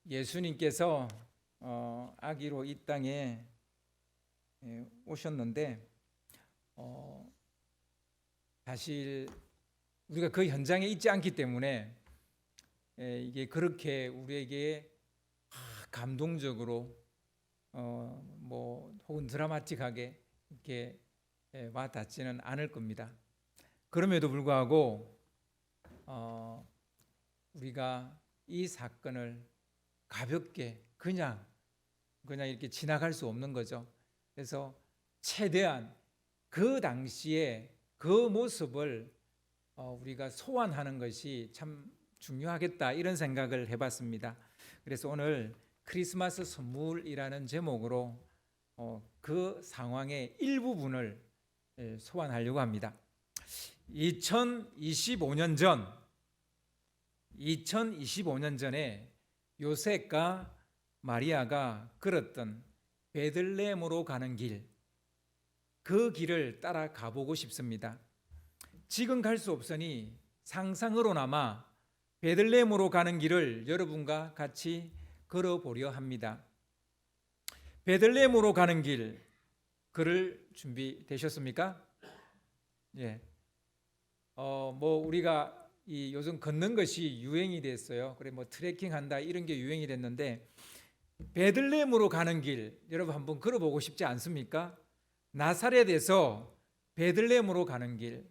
예수님께서 아기로 이 땅에 오셨는데 사실 우리가 그 현장에 있지 않기 때문에 이게 그렇게 우리에게 감동적으로 혹은 드라마틱하게 이렇게 와닿지는 않을 겁니다. 그럼에도 불구하고 우리가 이 사건을 가볍게 그냥 이렇게 지나갈 수 없는 거죠. 그래서 최대한 그 당시에 그 모습을 우리가 소환하는 것이 참 중요하겠다 이런 생각을 해봤습니다. 그래서 오늘 크리스마스 선물이라는 제목으로 그 상황의 일부분을 소환하려고 합니다. 2025년 전에 요셉과 마리아가 걸었던 베들레헴으로 가는 길, 그 길을 따라 가보고 싶습니다. 지금 갈 수 없으니 상상으로나마 베들레헴으로 가는 길을 여러분과 같이 걸어보려 합니다. 베들레헴으로 가는 길, 걸을 준비되셨습니까? 예. 우리가 요즘 걷는 것이 유행이 됐어요. 그래 트레킹 한다 이런 게 유행이 됐는데 베들레헴으로 가는 길 여러분 한번 걸어보고 싶지 않습니까? 나사렛에서 베들레헴으로 가는 길,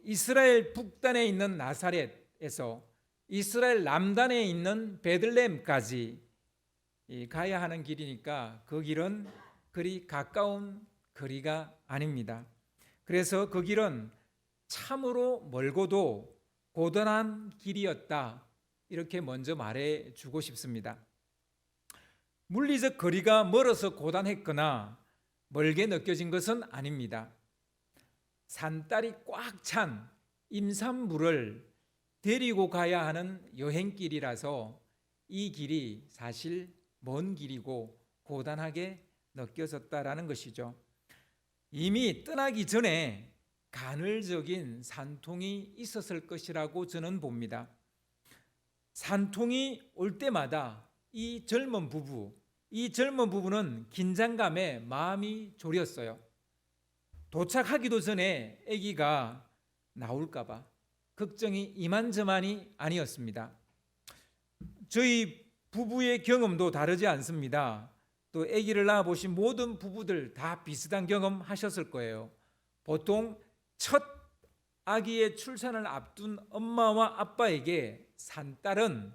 이스라엘 북단에 있는 나사렛에서 이스라엘 남단에 있는 베들레헴까지 가야 하는 길이니까 그 길은 그리 가까운 거리가 아닙니다. 그래서 그 길은 참으로 멀고도 고단한 길이었다 이렇게 먼저 말해주고 싶습니다. 물리적 거리가 멀어서 고단했거나 멀게 느껴진 것은 아닙니다. 산딸이 꽉 찬 임산부를 데리고 가야 하는 여행길이라서 이 길이 사실 먼 길이고 고단하게 느껴졌다라는 것이죠. 이미 떠나기 전에 간헐적인 산통이 있었을 것이라고 저는 봅니다. 산통이 올 때마다 이 젊은 부부는 긴장감에 마음이 졸였어요. 도착하기도 전에 아기가 나올까 봐 걱정이 이만저만이 아니었습니다. 저희 부부의 경험도 다르지 않습니다. 또 아기를 낳아보신 모든 부부들 다 비슷한 경험 하셨을 거예요. 보통 첫 아기의 출산을 앞둔 엄마와 아빠에게 산딸은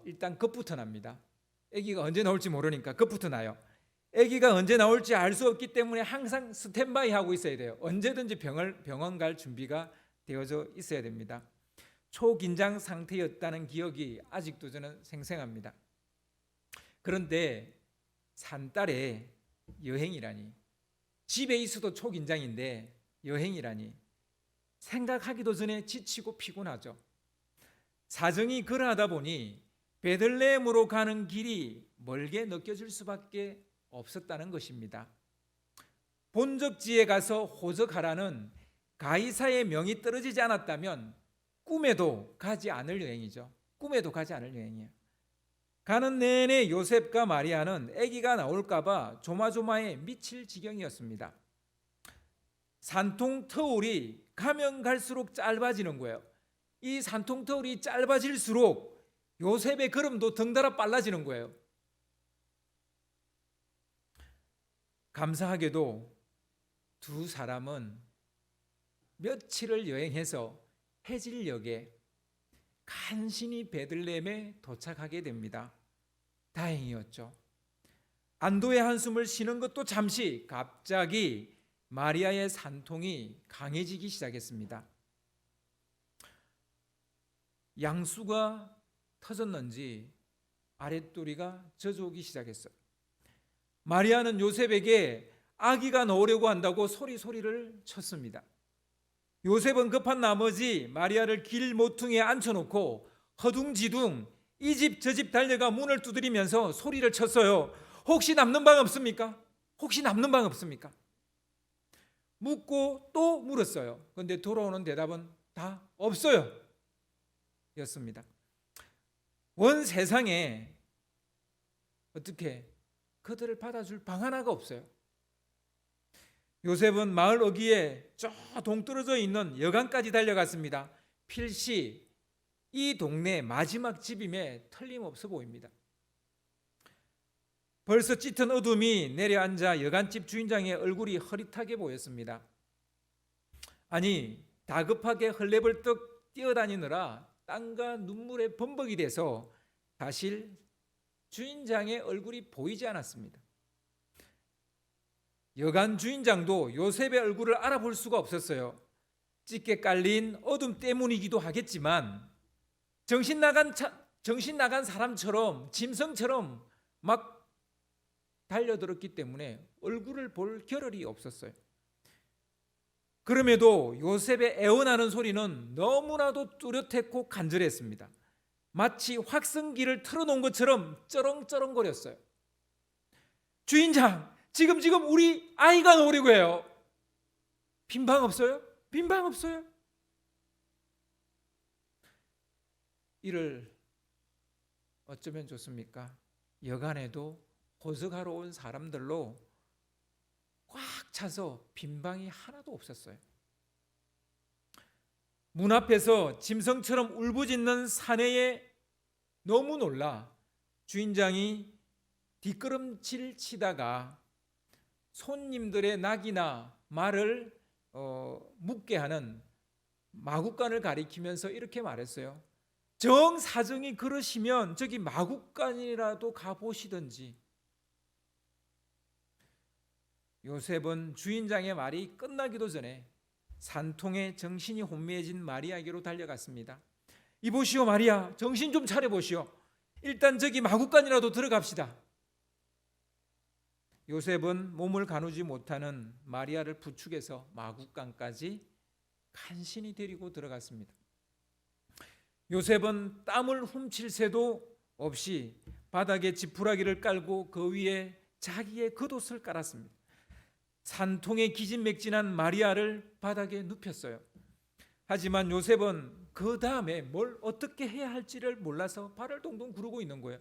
일단 겁부터 납니다. 아기가 언제 나올지 모르니까 겁부터 나요. 아기가 언제 나올지 알 수 없기 때문에 항상 스탠바이 하고 있어야 돼요. 언제든지 병원 갈 준비가 되어져 있어야 됩니다. 초긴장 상태였다는 기억이 아직도 저는 생생합니다. 그런데 산딸의 여행이라니, 집에 있어도 초긴장인데 여행이라니 생각하기도 전에 지치고 피곤하죠. 사정이 그러하다 보니 베들레헴으로 가는 길이 멀게 느껴질 수밖에 없었다는 것입니다. 본적지에 가서 호적하라는 가이사의 명이 떨어지지 않았다면 꿈에도 가지 않을 여행이죠. 꿈에도 가지 않을 여행이에요. 가는 내내 요셉과 마리아는 아기가 나올까 봐 조마조마해 미칠 지경이었습니다. 산통 터울이 가면 갈수록 짧아지는 거예요. 이 산통 터울이 짧아질수록 요셉의 걸음도 덩달아 빨라지는 거예요. 감사하게도 두 사람은 며칠을 여행해서 해질녘에 간신히 베들레헴에 도착하게 됩니다. 다행이었죠. 안도의 한숨을 쉬는 것도 잠시 갑자기 마리아의 산통이 강해지기 시작했습니다. 양수가 터졌는지 아랫도리가 젖어오기 시작했어요. 마리아는 요셉에게 아기가 나오려고 한다고 소리를 쳤습니다. 요셉은 급한 나머지 마리아를 길 모퉁이에 앉혀놓고 허둥지둥 이 집 저 집 달려가 문을 두드리면서 소리를 쳤어요. 혹시 남는 방 없습니까? 혹시 남는 방 없습니까? 묻고 또 물었어요. 그런데 돌아오는 대답은 다 없어요 였습니다. 온 세상에 어떻게 그들을 받아줄 방 하나가 없어요. 요셉은 마을 어귀에 저 동떨어져 있는 여관까지 달려갔습니다. 필시 이 동네 마지막 집임에 틀림없어 보입니다. 벌써 짙은 어둠이 내려앉아 여관집 주인장의 얼굴이 흐릿하게 보였습니다. 아니, 다급하게 헐레벌떡 뛰어다니느라 땀과 눈물에 범벅이 돼서 사실 주인장의 얼굴이 보이지 않았습니다. 여관 주인장도 요셉의 얼굴을 알아볼 수가 없었어요. 짙게 깔린 어둠 때문이기도 하겠지만 정신 나간 사람처럼, 짐승처럼 막 달려들었기 때문에 얼굴을 볼 겨를이 없었어요. 그럼에도 요셉의 애원하는 소리는 너무나도 뚜렷했고 간절했습니다. 마치 확성기를 틀어놓은 것처럼 쩌렁쩌렁거렸어요. 주인장, 지금 우리 아이가 나오려고 해요. 빈방 없어요? 빈방 없어요? 이를 어쩌면 좋습니까? 여간에도 호석하러 온 사람들로 꽉 차서 빈방이 하나도 없었어요. 문 앞에서 짐승처럼 울부짖는 사내에 너무 놀라 주인장이 뒷걸음질 치다가 손님들의 낙이나 말을 묻게 하는 마구간을 가리키면서 이렇게 말했어요. 정사정이 그러시면 저기 마구간이라도 가보시든지. 요셉은 주인장의 말이 끝나기도 전에 산통에 정신이 혼미해진 마리아에게로 달려갔습니다. 이보시오 마리아, 정신 좀 차려보시오. 일단 저기 마구간이라도 들어갑시다. 요셉은 몸을 가누지 못하는 마리아를 부축해서 마구간까지 간신히 데리고 들어갔습니다. 요셉은 땀을 훔칠 새도 없이 바닥에 지푸라기를 깔고 그 위에 자기의 겉옷을 깔았습니다. 산통에 기진맥진한 마리아를 바닥에 눕혔어요. 하지만 요셉은 그 다음에 뭘 어떻게 해야 할지를 몰라서 발을 동동 구르고 있는 거예요.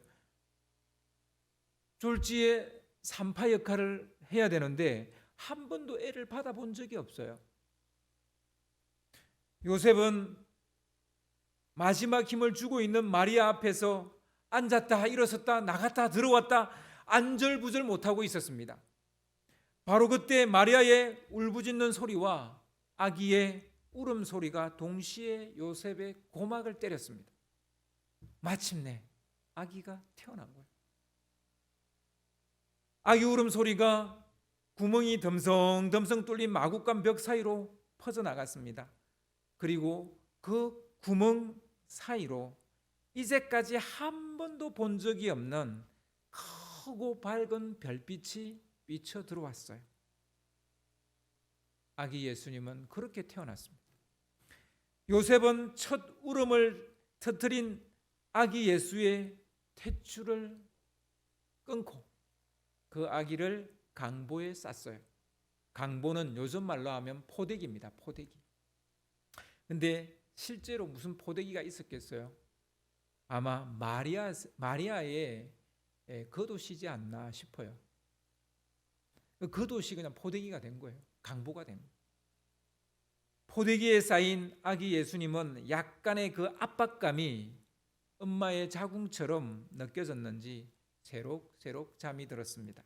졸지에 산파 역할을 해야 되는데 한 번도 애를 받아본 적이 없어요. 요셉은 마지막 힘을 주고 있는 마리아 앞에서 앉았다 일어섰다 나갔다 들어왔다 안절부절 못하고 있었습니다. 바로 그때 마리아의 울부짖는 소리와 아기의 울음소리가 동시에 요셉의 고막을 때렸습니다. 마침내 아기가 태어난 거예요. 아기 울음소리가 구멍이 덤성덤성 뚫린 마구간 벽 사이로 퍼져나갔습니다. 그리고 그 구멍 사이로 이제까지 한 번도 본 적이 없는 크고 밝은 별빛이 비쳐 들어왔어요. 아기 예수님은 그렇게 태어났습니다. 요셉은 첫 울음을 터뜨린 아기 예수의 탯줄을 끊고 그 아기를 강보에 쌌어요. 강보는 요즘 말로 하면 포대기입니다. 포대기. 근데 실제로 무슨 포대기가 있었겠어요? 아마 마리아의 겉옷이지 않나 싶어요. 겉옷이 그냥 포대기가 된 거예요. 강보가 된 거예요. 포대기에 쌓인 아기 예수님은 약간의 그 압박감이 엄마의 자궁처럼 느껴졌는지 새록새록 잠이 들었습니다.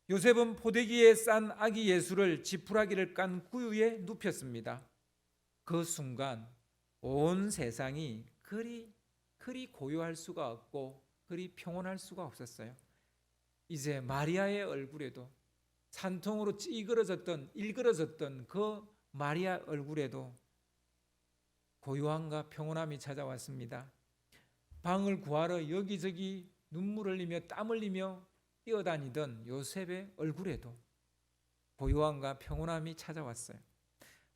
요셉은 포대기에 싼 아기 예수를 지푸라기를 깐 구유에 눕혔습니다. 그 순간 온 세상이 그리 고요할 수가 없고 그리 평온할 수가 없었어요. 이제 마리아의 얼굴에도 산통으로 일그러졌던 그 마리아 얼굴에도 고요함과 평온함이 찾아왔습니다. 방을 구하러 여기저기 눈물 흘리며 땀 흘리며 뛰어다니던 요셉의 얼굴에도 고요함과 평온함이 찾아왔어요.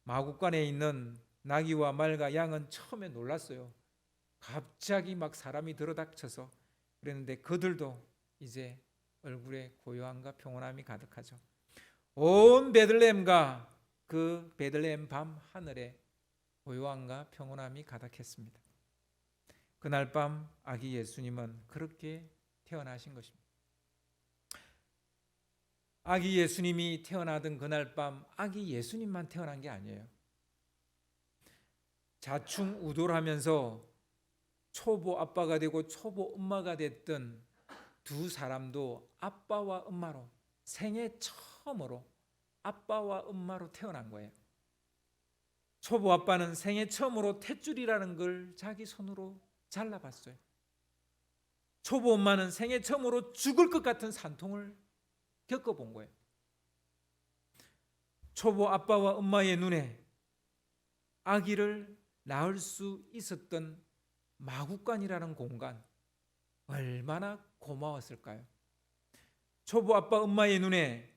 마구간에 있는 나귀와 말과 양은 처음에 놀랐어요. 갑자기 막 사람이 들어닥쳐서 그랬는데 그들도 이제 얼굴에 고요함과 평온함이 가득하죠. 온 베들레헴과 그 베들레헴 밤 하늘에 고요함과 평온함이 가득했습니다. 그날 밤 아기 예수님은 그렇게 태어나신 것입니다. 아기 예수님이 태어나던 그날 밤 아기 예수님만 태어난 게 아니에요. 자충우돌하면서 초보 아빠가 되고 초보 엄마가 됐던 두 사람도 아빠와 엄마로 생애 처음으로 아빠와 엄마로 태어난 거예요. 초보 아빠는 생애 처음으로 탯줄이라는 걸 자기 손으로 잘라봤어요. 초보 엄마는 생애 처음으로 죽을 것 같은 산통을 겪어본 거예요. 초보 아빠와 엄마의 눈에 아기를 낳을 수 있었던 마구간이라는 공간, 얼마나 고마웠을까요? 초보 아빠 엄마의 눈에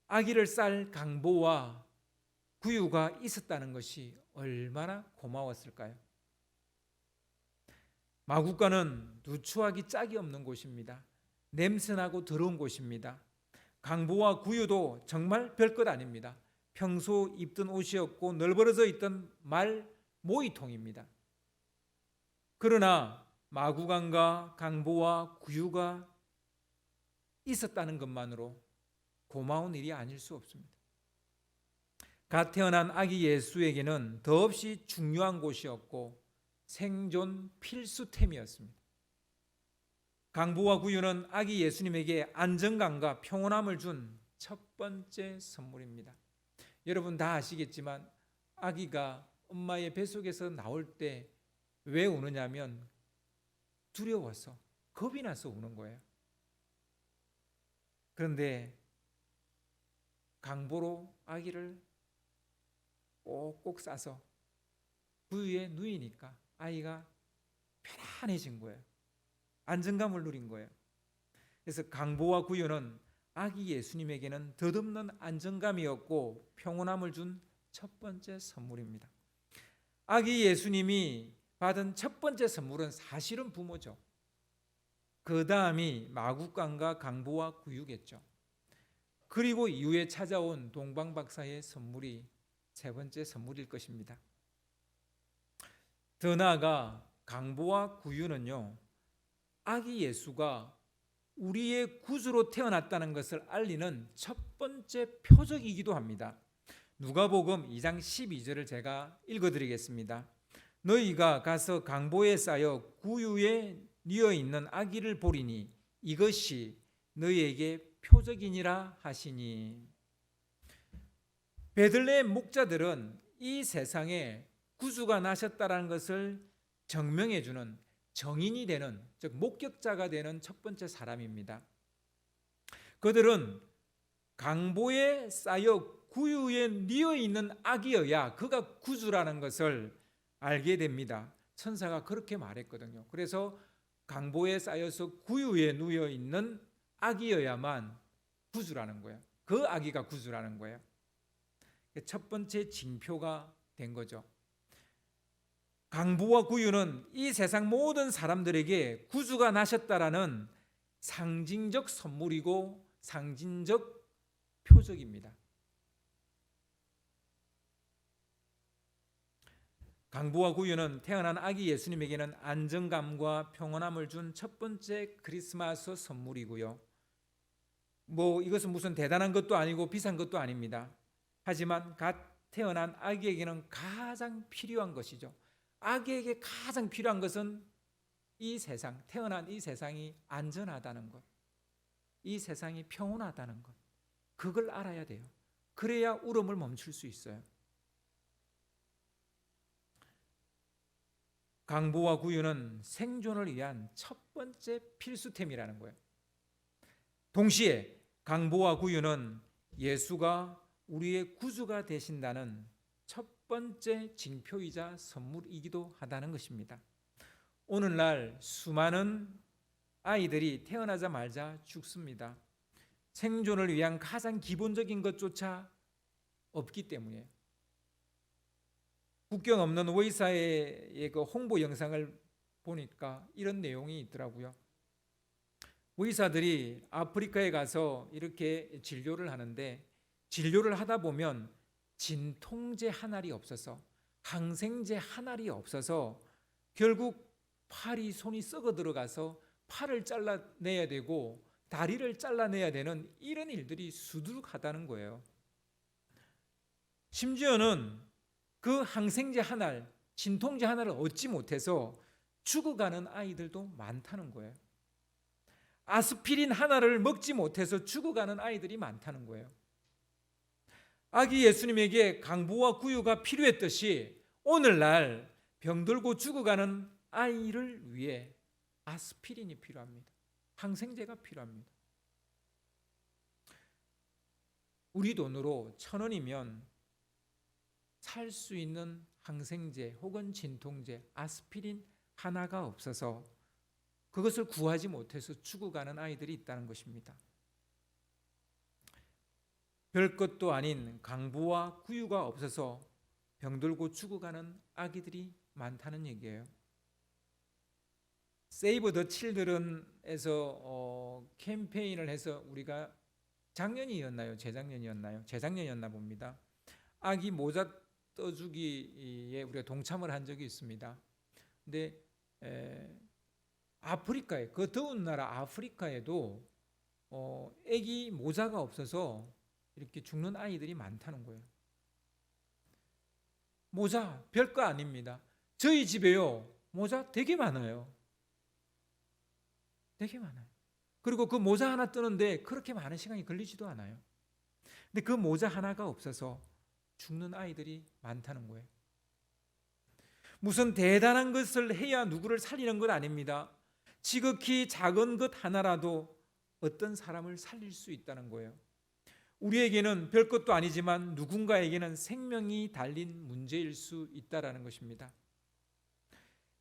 아기를 쌀 강보와 구유가 있었다는 것이 얼마나 고마웠을까요? 마구간은 누추하기 짝이 없는 곳입니다. 냄새나고 더러운 곳입니다. 강보와 구유도 정말 별것 아닙니다. 평소 입던 옷이었고 널브러져 있던 말 모이통입니다. 그러나 마구간과 강보와 구유가 있었다는 것만으로 고마운 일이 아닐 수 없습니다. 갓 태어난 아기 예수에게는 더없이 중요한 곳이었고 생존 필수템이었습니다. 강보와 구유는 아기 예수님에게 안정감과 평온함을 준 첫 번째 선물입니다. 여러분 다 아시겠지만 아기가 엄마의 뱃속에서 나올 때 왜 우느냐면 두려워서, 겁이 나서 우는 거예요. 그런데 강보로 아기를 꼭꼭 싸서 구유에 누이니까 아이가 편안해진 거예요. 안정감을 누린 거예요. 그래서 강보와 구유는 아기 예수님에게는 덧없는 안정감이었고 평온함을 준 첫 번째 선물입니다. 아기 예수님이 받은 첫 번째 선물은 사실은 부모죠. 그 다음이 마구간과 강보와 구유겠죠. 그리고 이후에 찾아온 동방박사의 선물이 세 번째 선물일 것입니다. 더 나아가 강보와 구유는요, 아기 예수가 우리의 구주로 태어났다는 것을 알리는 첫 번째 표적이기도 합니다. 누가복음 2장 12절을 제가 읽어드리겠습니다. 너희가 가서 강보에 쌓여 구유에 뉘어 있는 아기를 보리니 이것이 너희에게 표적이니라 하시니. 베들레헴 목자들은 이 세상에 구주가 나셨다는 것을 증명해 주는 정인이 되는, 즉 목격자가 되는 첫 번째 사람입니다. 그들은 강보에 쌓여 구유에 뉘어 있는 아기여야 그가 구주라는 것을 알게 됩니다. 천사가 그렇게 말했거든요. 그래서 강보에 쌓여서 구유에 누워 있는 아기여야만 구주라는 거예요. 그 아기가 구주라는 거예요. 첫 번째 징표가 된 거죠. 강보와 구유는 이 세상 모든 사람들에게 구주가 나셨다라는 상징적 선물이고 상징적 표적입니다. 강보와 구유는 태어난 아기 예수님에게는 안정감과 평온함을 준 첫 번째 크리스마스 선물이고요. 이것은 무슨 대단한 것도 아니고 비싼 것도 아닙니다. 하지만 갓 태어난 아기에게는 가장 필요한 것이죠. 아기에게 가장 필요한 것은 이 세상, 태어난 이 세상이 안전하다는 것, 이 세상이 평온하다는 것, 그걸 알아야 돼요. 그래야 울음을 멈출 수 있어요. 강보와 구유는 생존을 위한 첫 번째 필수템이라는 거예요. 동시에 강보와 구유는 예수가 우리의 구주가 되신다는 첫 번째 징표이자 선물이기도 하다는 것입니다. 오늘날 수많은 아이들이 태어나자마자 죽습니다. 생존을 위한 가장 기본적인 것조차 없기 때문이에요. 국경 없는 의사의 그 홍보 영상을 보니까 이런 내용이 있더라고요. 의사들이 아프리카에 가서 이렇게 진료를 하는데 진료를 하다 보면 진통제 한 알이 없어서 항생제 한 알이 없어서 결국 팔이 손이 썩어 들어가서 팔을 잘라내야 되고 다리를 잘라내야 되는 이런 일들이 수두룩하다는 거예요. 심지어는 그 항생제 하나를, 진통제 하나를 얻지 못해서 죽어가는 아이들도 많다는 거예요. 아스피린 하나를 먹지 못해서 죽어가는 아이들이 많다는 거예요. 아기 예수님에게 강보와 구유가 필요했듯이 오늘날 병들고 죽어가는 아이를 위해 아스피린이 필요합니다. 항생제가 필요합니다. 우리 돈으로 1,000원이면 살 수 있는 항생제 혹은 진통제, 아스피린 하나가 없어서 그것을 구하지 못해서 죽어가는 아이들이 있다는 것입니다. 별것도 아닌 강보와 구유가 없어서 병들고 죽어가는 아기들이 많다는 얘기예요. 세이브 더 칠드런에서 캠페인을 해서 우리가 작년이었나요? 재작년이었나요? 재작년이었나 봅니다. 아기 모자 떠주기에 우리가 동참을 한 적이 있습니다. 근데 아프리카에, 그 더운 나라 아프리카에도 아기 모자가 없어서 이렇게 죽는 아이들이 많다는 거예요. 모자 별거 아닙니다. 저희 집에요 모자 되게 많아요. 되게 많아요. 그리고 그 모자 하나 뜨는데 그렇게 많은 시간이 걸리지도 않아요. 근데 그 모자 하나가 없어서 죽는 아이들이 많다는 거예요. 무슨 대단한 것을 해야 누구를 살리는 것 아닙니다. 지극히 작은 것 하나라도 어떤 사람을 살릴 수 있다는 거예요. 우리에게는 별것도 아니지만 누군가에게는 생명이 달린 문제일 수 있다는 것입니다.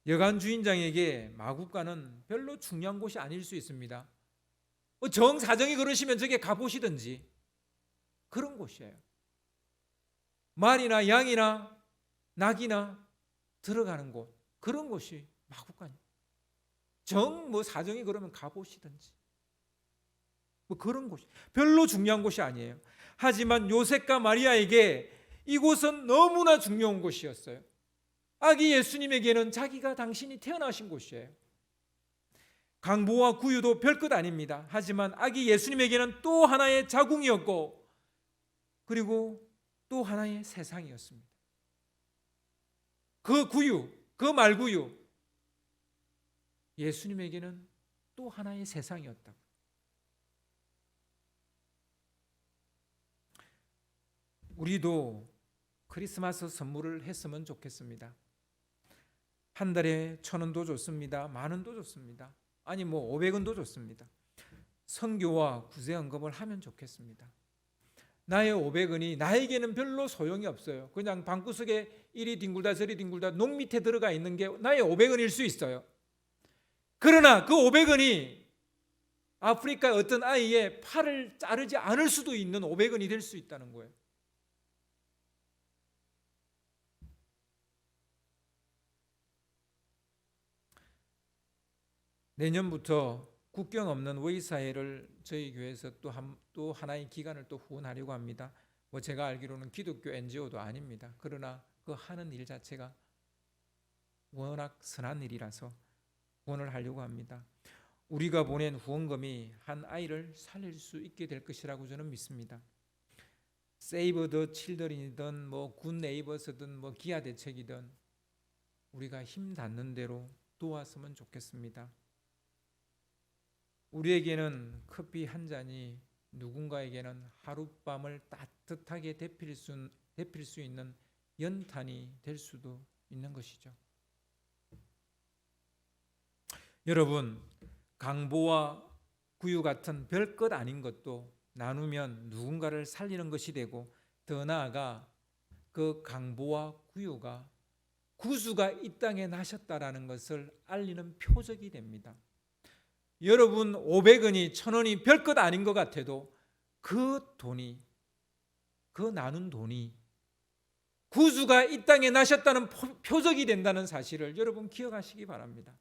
여관 주인장에게 마구간은 별로 중요한 곳이 아닐 수 있습니다. 정사정이 그러시면 저게 가보시든지 그런 곳이에요. 말이나 양이나 낙이나 들어가는 곳, 그런 곳이 마구간이에요. 사정이 그러면 가보시든지 그런 곳이 별로 중요한 곳이 아니에요. 하지만 요셉과 마리아에게 이곳은 너무나 중요한 곳이었어요. 아기 예수님에게는 자기가 당신이 태어나신 곳이에요. 강보와 구유도 별것 아닙니다. 하지만 아기 예수님에게는 또 하나의 자궁이었고 그리고 또 하나의 세상이었습니다. 그 구유, 그 말구유, 예수님에게는 또 하나의 세상이었다. 우리도 크리스마스 선물을 했으면 좋겠습니다. 한 달에 1,000원도 좋습니다. 10,000원도 좋습니다. 아니 500원도 좋습니다. 선교와 구제헌금을 하면 좋겠습니다. 나의 500원이 나에게는 별로 소용이 없어요. 그냥 방구석에 이리 뒹굴다 저리 뒹굴다 농 밑에 들어가 있는 게 나의 500원일 수 있어요. 그러나 그 500원이 아프리카 어떤 아이의 팔을 자르지 않을 수도 있는 500원이 될 수 있다는 거예요. 내년부터 국경 없는 웨이사회를 저희 교회에서 또 하나의 기간을 또 후원하려고 합니다. 제가 알기로는 기독교 NGO도 아닙니다. 그러나 그 하는 일 자체가 워낙 선한 일이라서 후원을 하려고 합니다. 우리가 보낸 후원금이 한 아이를 살릴 수 있게 될 것이라고 저는 믿습니다. 세이브 더 칠드런이든 굿 네이버스든 기아 대책이든 우리가 힘 닿는 대로 도왔으면 좋겠습니다. 우리에게는 커피 한 잔이 누군가에게는 하룻밤을 따뜻하게 데필 수 있는 연탄이 될 수도 있는 것이죠. 여러분, 강보와 구유 같은 별것 아닌 것도 나누면 누군가를 살리는 것이 되고, 더 나아가 그 강보와 구유가 구주가 이 땅에 나셨다라는 것을 알리는 표적이 됩니다. 여러분 500원이 1,000원이 별것 아닌 것 같아도 그 돈이, 그 나눈 돈이 구주가 이 땅에 나셨다는 표적이 된다는 사실을 여러분 기억하시기 바랍니다.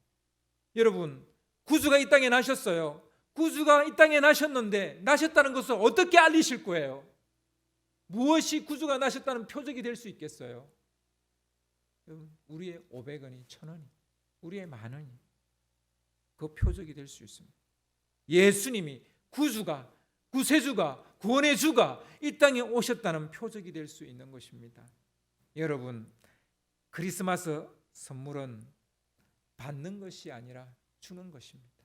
여러분, 구주가 이 땅에 나셨어요. 구주가 이 땅에 나셨는데 나셨다는 것을 어떻게 알리실 거예요? 무엇이 구주가 나셨다는 표적이 될 수 있겠어요? 여러분, 우리의 500원이 1,000원이 우리의 만원이 그 표적이 될 수 있습니다. 예수님이 구주가, 구세주가, 구원의 주가 이 땅에 오셨다는 표적이 될 수 있는 것입니다. 여러분, 크리스마스 선물은 받는 것이 아니라 주는 것입니다.